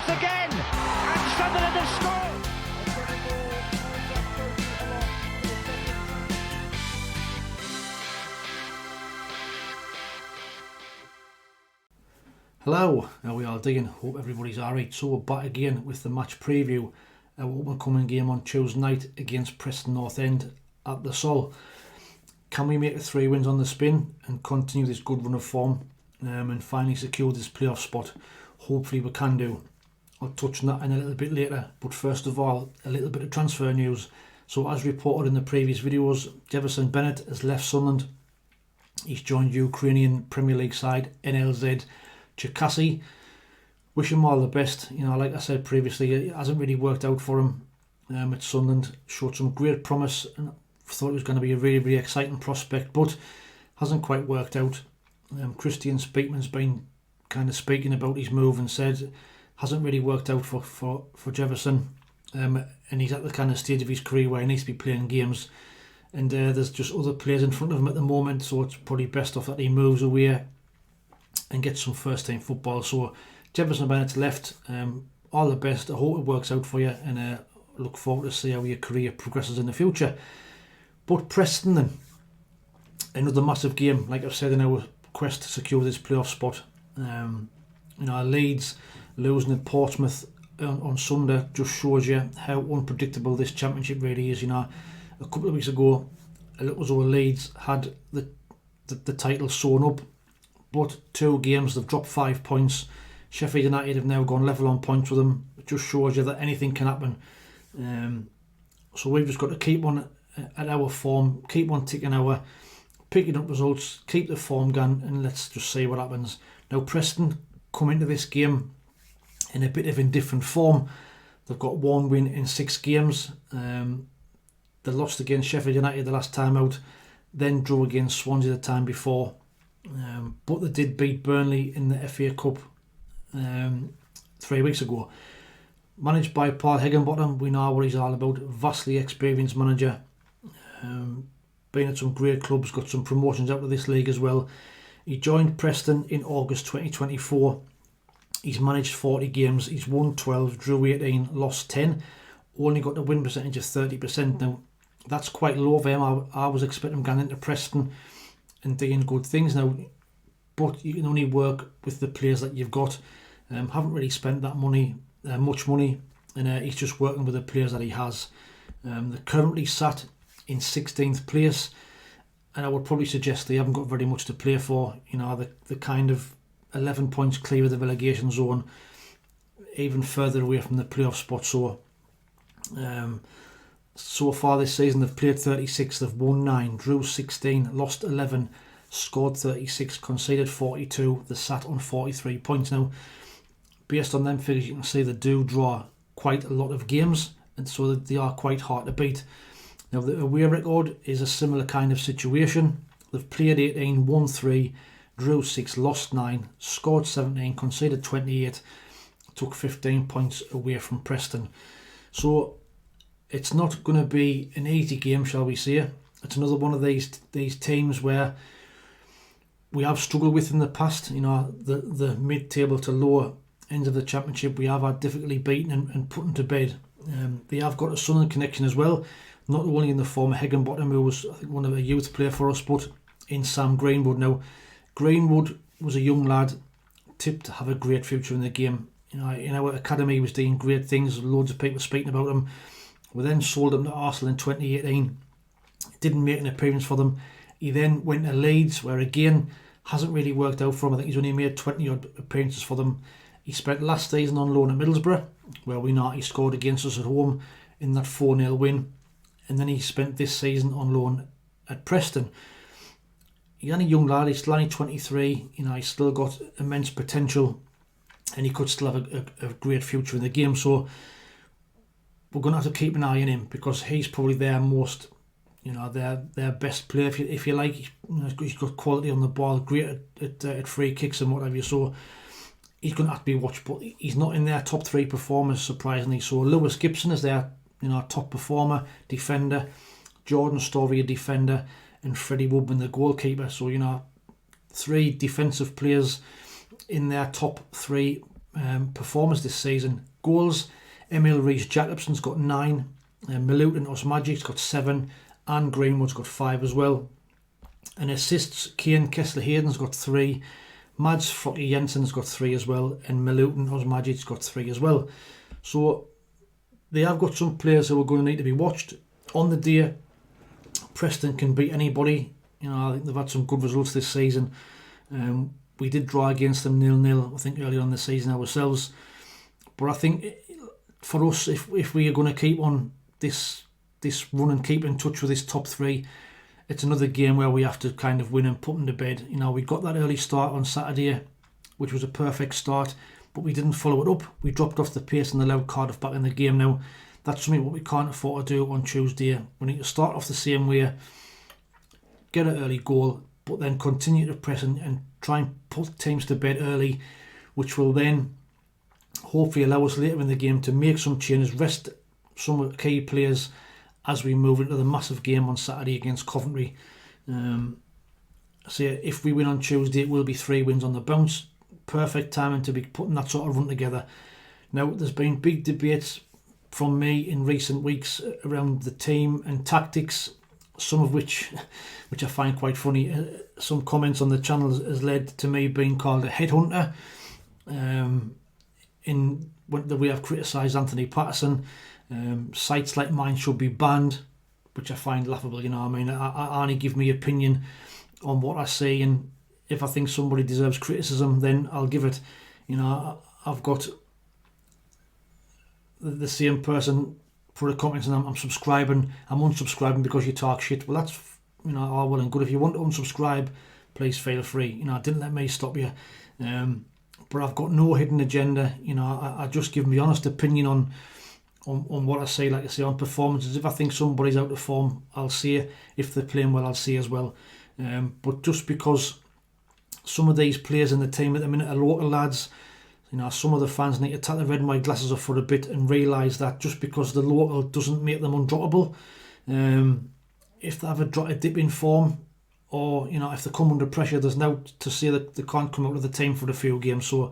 chance again, and Sunderland have scored. Hello, how we all doing? Hope everybody's alright. So we're back again with the match preview. Our open-coming game on Tuesday night against Preston North End at the Sol. Can we make it 3 wins on the spin and continue this good run of form and finally secure this playoff spot? Hopefully we can do. I'll touch on that in a little bit later, but first of all, a little bit of transfer news. So as reported in the previous videos, Jefferson Bennett has left Sunderland. He's joined Ukrainian Premier League side NLZ Cherkasy. Wish him all the best. You know, like I said previously, it hasn't really worked out for him at Sunderland. Showed some great promise and thought it was going to be a really, really exciting prospect, but hasn't quite worked out. Christian Speakman's been kind of speaking about his move and said hasn't really worked out for Jefferson, and he's at the kind of stage of his career where he needs to be playing games, and there's just other players in front of him at the moment, so it's probably best off that he moves away and gets some first time football. So Jefferson Bennett's left. All the best. I hope it works out for you, and look forward to see how your career progresses in the future. But Preston then, another massive game, like I've said, in our quest to secure this playoff spot. Leeds losing at Portsmouth on Sunday just shows you how unpredictable this championship really is. You know, a couple of weeks ago, it looked as though Leeds had the title sewn up, but 2 games they've dropped 5 points. Sheffield United have now gone level on points with them. It just shows you that anything can happen. So we've just got to keep on at our form, keep on ticking picking up results, keep the form going, and let's just see what happens. Now Preston come into this game in a bit of indifferent form. They've got 1 win in 6 games. They lost against Sheffield United the last time out, then drew against Swansea the time before. But they did beat Burnley in the FA Cup 3 weeks ago. Managed by Paul Higginbottom, we know what he's all about. Vastly experienced manager. Been at some great clubs, got some promotions out of this league as well. He joined Preston in August 2024. He's managed 40 games. He's won 12, drew 18, lost 10. Only got a win percentage of 30%. Now, that's quite low for him. I was expecting him going into Preston and doing good things now, but you can only work with the players that you've got. Haven't really spent that money, much money, and he's just working with the players that he has. They're currently sat in 16th place, and I would probably suggest they haven't got very much to play for. You know, the kind of 11 points clear of the relegation zone, even further away from the playoff spot. So far this season they've played 36, they've won 9, drew 16, lost 11, scored 36, conceded 42. They sat on 43 points. Now, based on them figures, you can see they do draw quite a lot of games, and so they are quite hard to beat. Now, the away record is a similar kind of situation. They've played 18, won 3, drew 6, lost 9, scored 17, conceded 28, took 15 points away from Preston. So it's not going to be an easy game, shall we say. It's another one of these teams where we have struggled with in the past. You know, the mid-table to lower ends of the championship we have had difficulty beaten and putting to bed. They have got a Sunderland connection as well, not only in the form of Higginbottom, who was, I think, one of a youth player for us, but in Sam Greenwood. Now, Greenwood was a young lad tipped to have a great future in the game. You know, in our academy he was doing great things, loads of people speaking about him. We then sold him to Arsenal in 2018. Didn't make an appearance for them. He then went to Leeds, where again hasn't really worked out for him. I think he's only made 20 odd appearances for them. He spent last season on loan at Middlesbrough, where we know he scored against us at home in that 4-0 win. And then he spent this season on loan at Preston. He's only a young lad, he's still only 23. You know, he's still got immense potential, and he could still have a great future in the game. So we're going to have to keep an eye on him, because he's probably their most, you know, their best player, if you like. You know, he's got quality on the ball, great at free kicks and whatever. So he's going to have to be watched, but he's not in their top 3 performers, surprisingly. So Lewis Gibson is their, you know, top performer, defender. Jordan Story, a defender, and Freddie Woodman, the goalkeeper. So, you know, 3 defensive players in their top 3 performance this season. Goals, Emil Rees-Jacobson's got 9, Milutin Osmagic's got 7, and Greenwood's got 5 as well. And assists, Kane Kessler-Hayden's got 3, Mads Frocki Jensen's got 3 as well, and Milutin Osmagic's got 3 as well. So they have got some players who are going to need to be watched. On the day, Preston can beat anybody. I think they've had some good results this season. We did draw against them 0-0, I think, earlier on the season ourselves. But I think for us, if we are going to keep on this run and keep in touch with this top 3, it's another game where we have to kind of win and put them to bed. We got that early start on Saturday, which was a perfect start, but we didn't follow it up. We dropped off the pace and allowed Cardiff back in the game. Now, that's something what we can't afford to do on Tuesday. We need to start off the same way, get an early goal, but then continue to press and try and put teams to bed early, which will then hopefully allow us later in the game to make some changes, rest some key players as we move into the massive game on Saturday against Coventry. So if we win on Tuesday, it will be 3 wins on the bounce. Perfect timing to be putting that sort of run together. Now, there's been big debates from me in recent weeks around the team and tactics, some of which I find quite funny. Some comments on the channel has led to me being called a headhunter. In the way I've criticised Anthony Patterson, sites like mine should be banned, which I find laughable. I only give me opinion on what I see, and if I think somebody deserves criticism, then I'll give it. I've got the same person put a comment and I'm unsubscribing because you talk shit. Well, that's all well and good. If you want to unsubscribe, please feel free. Didn't let me stop you. But I've got no hidden agenda. I just give my honest opinion on what I say. Like I say, on performances, if I think somebody's out of form, I'll see it. If they're playing well, I'll see as well. But just because some of these players in the team at the minute are local lads, some of the fans need to take the red and white glasses off for a bit and realise that just because the local doesn't make them undroppable. If they have a dip in form, or if they come under pressure, there's now to say that they can't come out of the team for a few games. So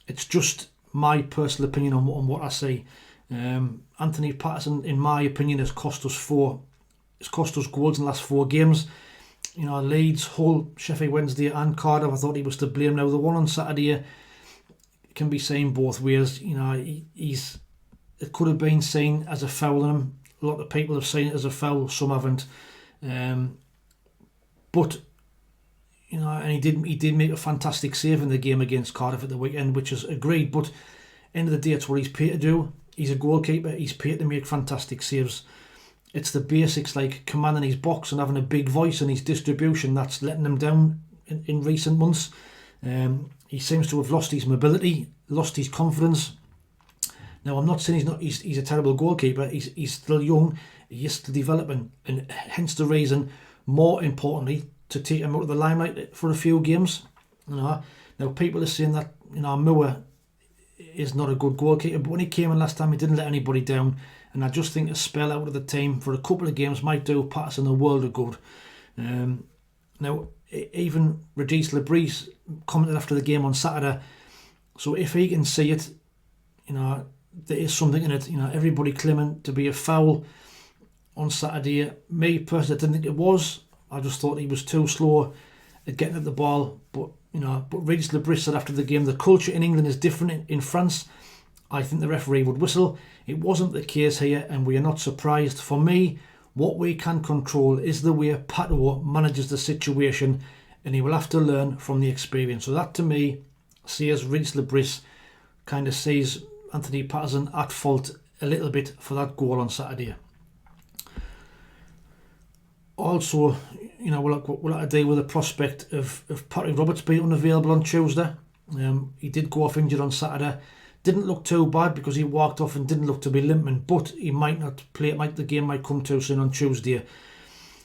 it's just my personal opinion on what I see. Anthony Patterson, in my opinion, has cost us goals in the last 4 games. Leeds, Hull, Sheffield Wednesday and Cardiff, I thought he was to blame. Now, the one on Saturday can be seen both ways. It could have been seen as a foul on him. A lot of people have seen it as a foul, some haven't. But and he did make a fantastic save in the game against Cardiff at the weekend, which is agreed. But end of the day, it's what he's paid to do. He's a goalkeeper. He's paid to make fantastic saves. It's the basics like commanding his box and having a big voice and his distribution that's letting him down in recent months. He seems to have lost his mobility, lost his confidence. Now, I'm not saying he's a terrible goalkeeper. He's still young. He is still developing, and hence the reason, more importantly, to take him out of the limelight for a few games. Now, people are saying that Moore is not a good goalkeeper, but when he came in last time, he didn't let anybody down. And I just think a spell out of the team for a couple of games might do Patterson a world of good. Now, even Regis Le Bris commented after the game on Saturday. So if he can see it, there is something in it. Everybody claiming to be a foul on Saturday. Me personally, I didn't think it was. I just thought he was too slow at getting at the ball. But Regis Le Bris said after the game, the culture in England is different. In France, I think the referee would whistle. It wasn't the case here, and we are not surprised. For me, what we can control is the way Pato manages the situation, and he will have to learn from the experience. So that, to me, says Regis Le Bris kind of sees Anthony Patterson at fault a little bit for that goal on Saturday. Also, we'll have to deal with the prospect of Patrick Roberts being unavailable on Tuesday. He did go off injured on Saturday. Didn't look too bad because he walked off and didn't look to be limping, but he might not play. The game might come too soon on Tuesday.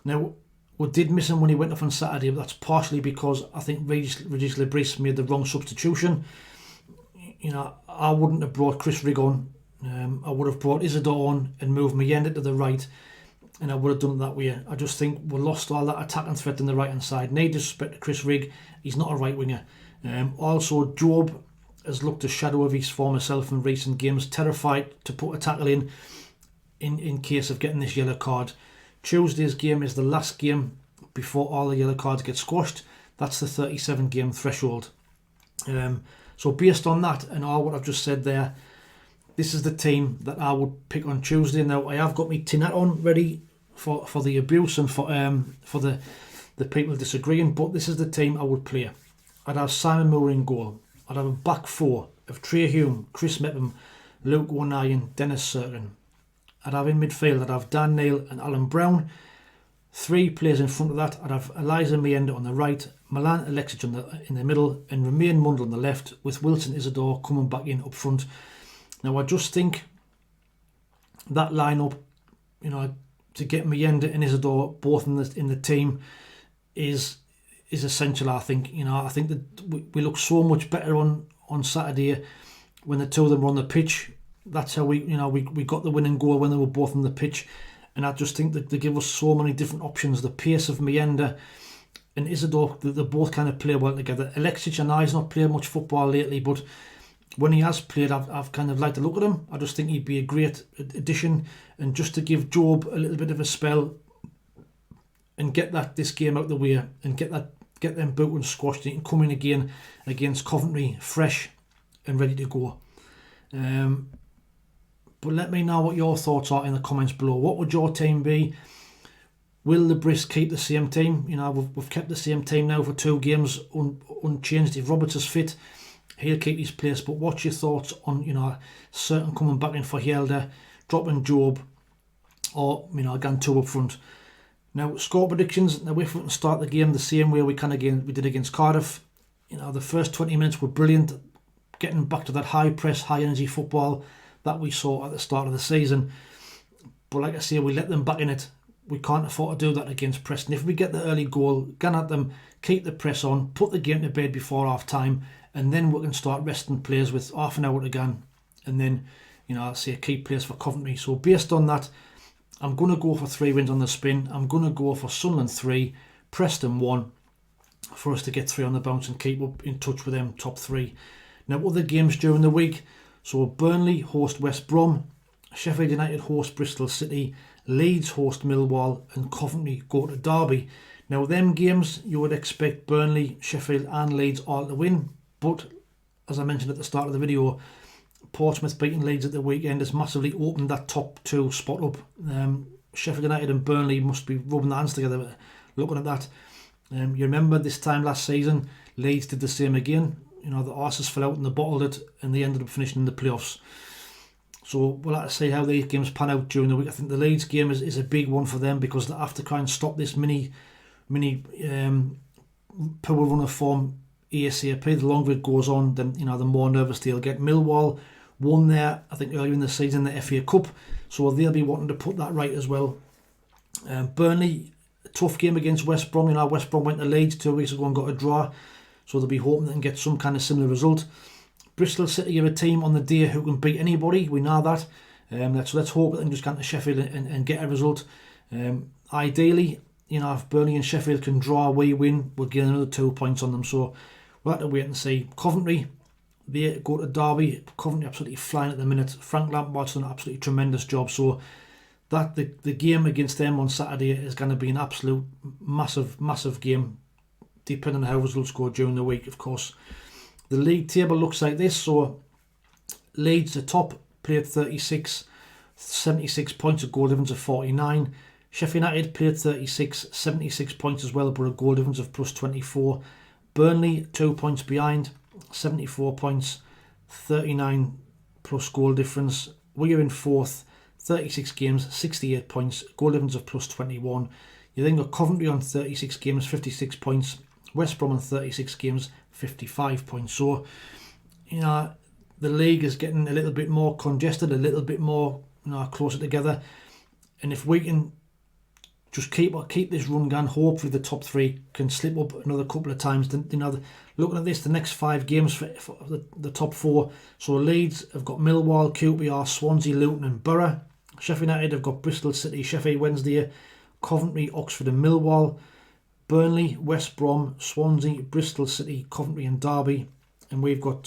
Now, we did miss him when he went off on Saturday, but that's partially because I think Regis Le Bris made the wrong substitution. I wouldn't have brought Chris Rigg on. I would have brought Isidore on and moved Mayenda to the right, and I would have done it that way. I just think we lost all that attacking threat on the right hand side. No disrespect to Chris Rigg, he's not a right winger. Also, Job has looked a shadow of his former self in recent games, terrified to put a tackle in case of getting this yellow card. Tuesday's game is the last game before all the yellow cards get squashed. That's the 37 game threshold. So based on that and all what I've just said there, this is the team that I would pick on Tuesday. Now I have got my tin hat on ready for the abuse and for the people disagreeing, but this is the team I would play. I'd have Simon Moore in goal. I'd have a back four of Trey Hume, Chris Mepham, Luke O'Neill, Dennis Serkin. I'd have in midfield, I'd have Dan Neil and Alan Brown. 3 players in front of that, I'd have Eliza Mienda on the right, Milan Alexic in the middle, and Romain Mundle on the left, with Wilson Isidore coming back in up front. Now I just think that lineup, to get Mienda and Isidore both in the team is essential. I think I think that we look so much better on Saturday when the two of them were on the pitch. That's how we got the winning goal when they were both on the pitch, and I just think that they give us so many different options. The pace of Mienda and Isidore, they both kind of play well together. Alexic and I's not played much football lately, but when he has played, I've kind of liked to look at him. I just think he'd be a great addition, and just to give Job a little bit of a spell and get this game out of the way and get them booted and squashed. He can come in again against Coventry fresh and ready to go. But let me know what your thoughts are in the comments below. What would your team be? Will Le Bris keep the same team? We've kept the same team now for 2 games unchanged. If Roberts is fit, he'll keep his place. But what's your thoughts on Serkin coming back in for Helder, dropping Job, or again 2 up front? Now, score predictions. Now, if we can start the game the same way we did against Cardiff, the first 20 minutes were brilliant, getting back to that high press, high energy football that we saw at the start of the season. But like I say, we let them back in it. We can't afford to do that against Preston. If we get the early goal, gun at them, keep the press on, put the game to bed before half time, and then we can start resting players with half an hour to go, and then I'll say keep players for Coventry. So based on that, I'm going to go for 3 wins on the spin. I'm going to go for Sunderland 3, Preston 1, for us to get 3 on the bounce and keep up in touch with them top 3. Now, other games during the week. So Burnley host West Brom, Sheffield United host Bristol City, Leeds host Millwall, and Coventry go to Derby. Now, them games you would expect Burnley, Sheffield and Leeds all to win, but as I mentioned at the start of the video, Portsmouth beating Leeds at the weekend has massively opened that top 2 spot up. Sheffield United and Burnley must be rubbing their hands together looking at that. You remember this time last season, Leeds did the same again. The arses fell out and they bottled it, and they ended up finishing in the playoffs. So we'll have to see how these games pan out during the week. I think the Leeds game is a big one for them, because they have to try and stop this mini poor run of form ASAP. The longer it goes on, then the more nervous they'll get. Millwall won there, I think, earlier in the season, the FA Cup, so they'll be wanting to put that right as well. Burnley, tough game against West Brom. West Brom went to Leeds 2 weeks ago and got a draw, so they'll be hoping they can get some kind of similar result. Bristol City are a team on the day who can beat anybody. We know that. Let's hope that they can just get to Sheffield and get a result. Ideally, if Burnley and Sheffield can draw, we win, we'll get another 2 points on them. So we'll have to wait and see. Coventry, they go to Derby. Coventry absolutely flying at the minute. Frank Lampard's done an absolutely tremendous job. So that the game against them on Saturday is going to be an absolute massive game, depending on how results go during the week, of course. The league table looks like this. So Leeds, the top, played 36, 76 points, a goal difference of 49. Sheffield United played 36, 76 points as well, but a goal difference of plus 24. Burnley, 2 points behind, 74 points, 39 plus goal difference. We are in 4th, 36 games, 68 points, goal difference of plus 21. You then got Coventry on 36 games, 56 points. West Brom on 36 games, 55 points. So, the league is getting a little bit more congested, a little bit more, closer together. And if we can just keep this run going, hopefully the top 3 can slip up another couple of times. Looking at this, the next 5 games for the top 4. So Leeds have got Millwall, QPR, Swansea, Luton and Borough. Sheffield United have got Bristol City, Sheffield Wednesday, Coventry, Oxford and Millwall. Burnley, West Brom, Swansea, Bristol City, Coventry and Derby. and we've got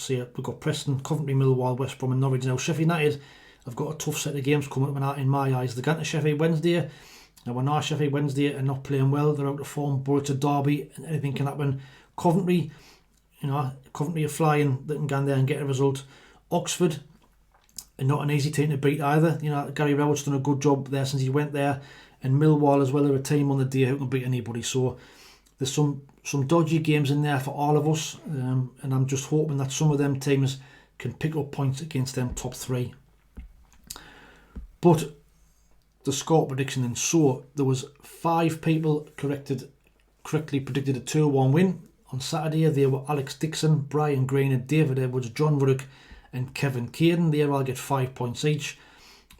Preston, Coventry, Millwall, West Brom and Norwich. Now Sheffield United have got a tough set of games coming up in my eyes. They're going to Sheffield Wednesday. Now when our Sheffield Wednesday are not playing well, they're out of form, but it's a derby and anything can happen. Coventry are flying, they can go in there and get a result. Oxford are not an easy team to beat either. Gary Rowett's done a good job there since he went there, and Millwall as well are a team on the day who can beat anybody. So there's some dodgy games in there for all of us, and I'm just hoping that some of them teams can pick up points against them top 3. But the score prediction, and so there was 5 people correctly predicted a 2-1 win on Saturday. They were Alex Dixon, Brian Greener, David Edwards, John Ruddock and Kevin Caden. They all get 5 points each.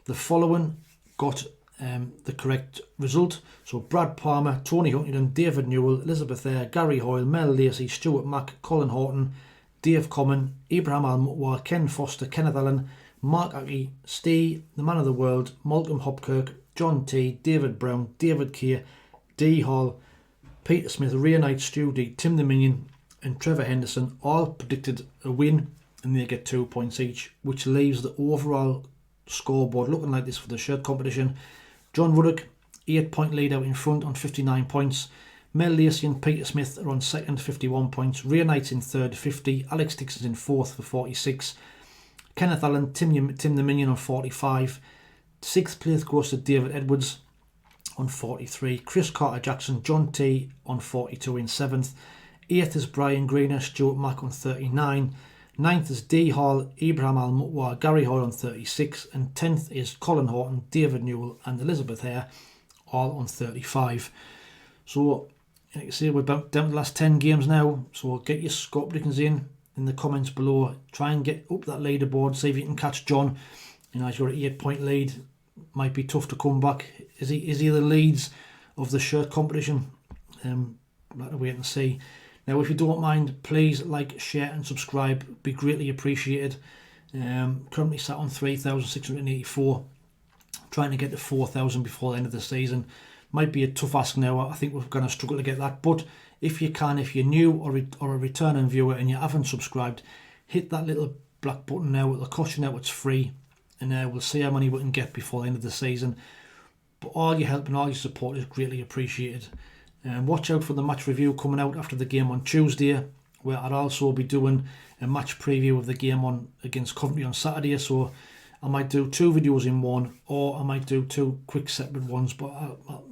The following got the correct result. So Brad Palmer, Tony Huntington, David Newell, Elizabeth Eyre, Gary Hoyle, Mel Lacey, Stuart Mack, Colin Horton, Dave Common, Ibrahim Al-Mutwa, Ken Foster, Kenneth Allen, Mark Aki, Steve, the Man of the World, Malcolm Hopkirk, John T, David Brown, David Keir, D Hall, Peter Smith, Ray Knight, Stu D, Tim the Minion and Trevor Henderson all predicted a win, and they get 2 points each, which leaves the overall scoreboard looking like this for the shirt competition. John Ruddock, 8-point lead out in front on 59 points. Mel Lacey and Peter Smith are on second, 51 points. Ray Knight's in third, 50. Alex Dixon's in fourth for 46. Kenneth Allen, Tim the Minion on 45. 6th place goes to David Edwards on 43. Chris Carter-Jackson, John T on 42 in 7th. 8th is Brian Greener, Stuart Mack on 39. 9th is D Hall, Ibrahim Al-Mutwa, Gary Hoyle on 36. And 10th is Colin Horton, David Newell and Elizabeth Eyre, all on 35. So, like I say, we're down to the last 10 games now. So get your score predictions in the comments below. Try and get up that leaderboard. See if you can catch John. He's got an 8-point lead. Might be tough to come back. Is he the leads of the shirt competition? We'll have to wait and see. Now, if you don't mind, please like, share and subscribe. Be greatly appreciated. Currently sat on 3,684. Trying to get to 4,000 before the end of the season. Might be a tough ask now. I think we're going to struggle to get that. But if you can, if you're new or a returning viewer and you haven't subscribed, hit that little black button now. It'll cost you now. It's free. And we'll see how many we can get before the end of the season. But all your help and all your support is greatly appreciated. Watch out for the match review coming out after the game on Tuesday, where I'll also be doing a match preview of the game against Coventry on Saturday. So I might do 2 videos in one, or I might do 2 quick separate ones. But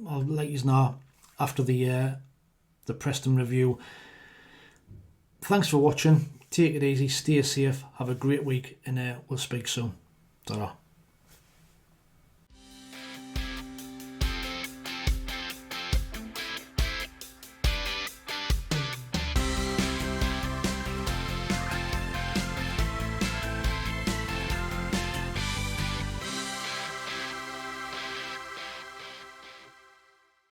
I'll let you know after the Preston review. Thanks for watching. Take it easy. Stay safe. Have a great week, and we'll speak soon. Ta-ra.